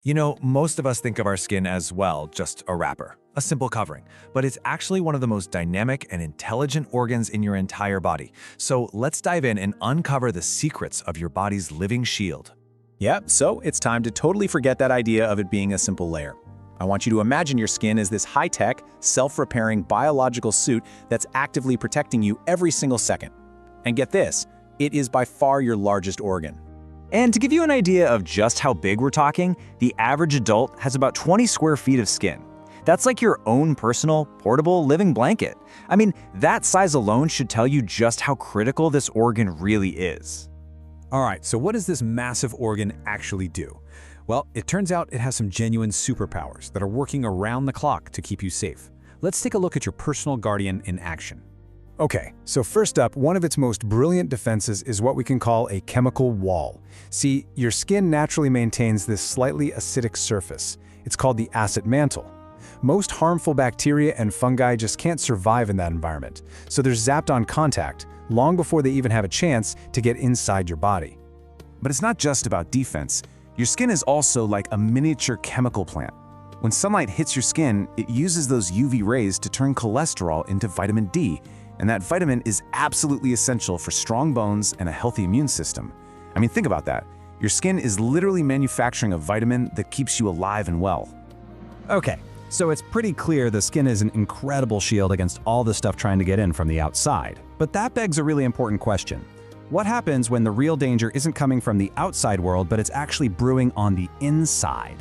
You know, most of us think of our skin as, well, just a wrapper, a simple covering, but it's actually one of the most dynamic and intelligent organs in your entire body. So let's dive in and uncover the secrets of your body's living shield. Yeah, so it's time to totally forget that idea of it being a simple layer. I want you to imagine your skin as this high-tech, self-repairing biological suit that's actively protecting you every single second. And get this, it is by far your largest organ. And to give you an idea of just how big we're talking, the average adult has about 20 square feet of skin. That's like your own personal, portable, living blanket. I mean, that size alone should tell you just how critical this organ really is. All right, so what does this massive organ actually do? Well, it turns out it has some genuine superpowers that are working around the clock to keep you safe. Let's take a look at your personal guardian in action. Okay, so first up, one of its most brilliant defenses is what we can call a chemical wall. See, your skin naturally maintains this slightly acidic surface. It's called the acid mantle. Most harmful bacteria and fungi just can't survive in that environment, so they're zapped on contact, long before they even have a chance to get inside your body. But it's not just about defense. Your skin is also like a miniature chemical plant. When sunlight hits your skin, it uses those UV rays to turn cholesterol into vitamin D, and that vitamin is absolutely essential for strong bones and a healthy immune system. I mean, think about that. Your skin is literally manufacturing a vitamin that keeps you alive and well. Okay, so it's pretty clear the skin is an incredible shield against all the stuff trying to get in from the outside. But that begs a really important question. What happens when the real danger isn't coming from the outside world, but it's actually brewing on the inside?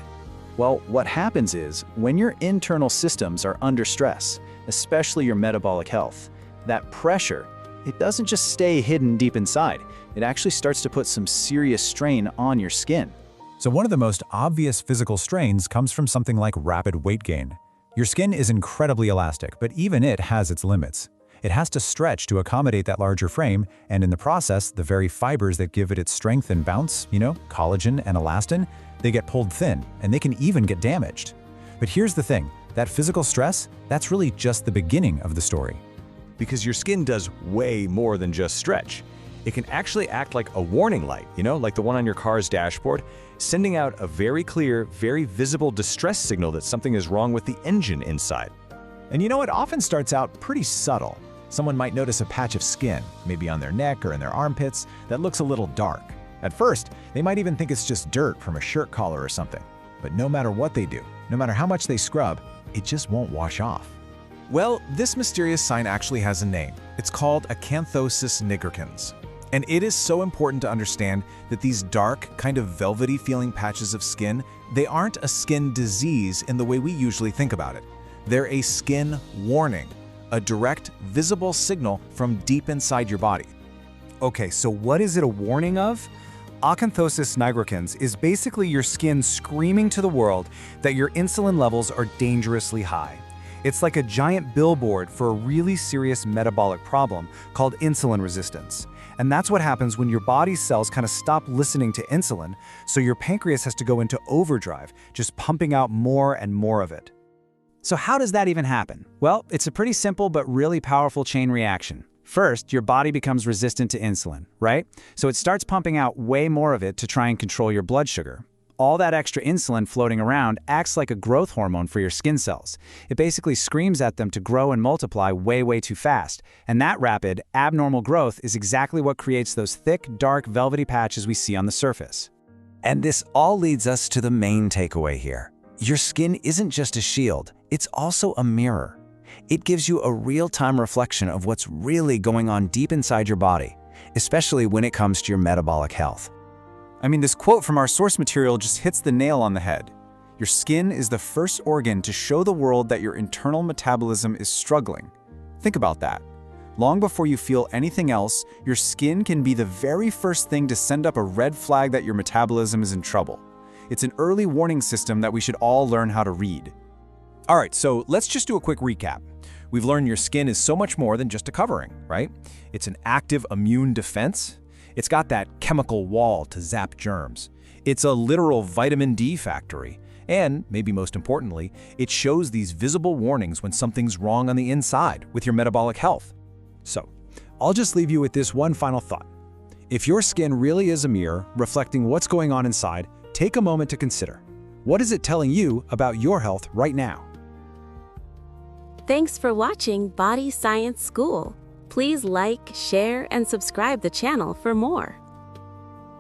Well, what happens is, when your internal systems are under stress, especially your metabolic health, that pressure, it doesn't just stay hidden deep inside. It actually starts to put some serious strain on your skin. So one of the most obvious physical strains comes from something like rapid weight gain. Your skin is incredibly elastic, but even it has its limits. It has to stretch to accommodate that larger frame, and in the process, the very fibers that give it its strength and bounce, collagen and elastin, they get pulled thin, and they can even get damaged. But here's the thing, that physical stress, that's really just the beginning of the story. Because your skin does way more than just stretch. It can actually act like a warning light, like the one on your car's dashboard, sending out a very clear, very visible distress signal that something is wrong with the engine inside. And it often starts out pretty subtle. Someone might notice a patch of skin, maybe on their neck or in their armpits, that looks a little dark. At first, they might even think it's just dirt from a shirt collar or something. But no matter what they do, no matter how much they scrub, it just won't wash off. Well, this mysterious sign actually has a name. It's called Acanthosis nigricans. And it is so important to understand that these dark, kind of velvety feeling patches of skin, they aren't a skin disease in the way we usually think about it. They're a skin warning, a direct, visible signal from deep inside your body. Okay, so what is it a warning of? Acanthosis nigricans is basically your skin screaming to the world that your insulin levels are dangerously high. It's like a giant billboard for a really serious metabolic problem called insulin resistance. And that's what happens when your body's cells kind of stop listening to insulin, so your pancreas has to go into overdrive, just pumping out more and more of it. So how does that even happen? Well, it's a pretty simple but really powerful chain reaction. First, your body becomes resistant to insulin, right? So it starts pumping out way more of it to try and control your blood sugar. All that extra insulin floating around acts like a growth hormone for your skin cells. It basically screams at them to grow and multiply way too fast. And that rapid, abnormal growth is exactly what creates those thick, dark, velvety patches we see on the surface. And this all leads us to the main takeaway here. Your skin isn't just a shield, it's also a mirror. It gives you a real-time reflection of what's really going on deep inside your body, especially when it comes to your metabolic health. I mean, this quote from our source material just hits the nail on the head. Your skin is the first organ to show the world that your internal metabolism is struggling. Think about that. Long before you feel anything else, your skin can be the very first thing to send up a red flag that your metabolism is in trouble. It's an early warning system that we should all learn how to read. All right, so let's just do a quick recap. We've learned your skin is so much more than just a covering, right? It's an active immune defense. It's got that chemical wall to zap germs. It's a literal vitamin D factory. And, maybe most importantly, it shows these visible warnings when something's wrong on the inside with your metabolic health. So, I'll just leave you with this one final thought. If your skin really is a mirror reflecting what's going on inside, take a moment to consider. What is it telling you about your health right now? Thanks for watching Body Science School. Please like, share, and subscribe the channel for more.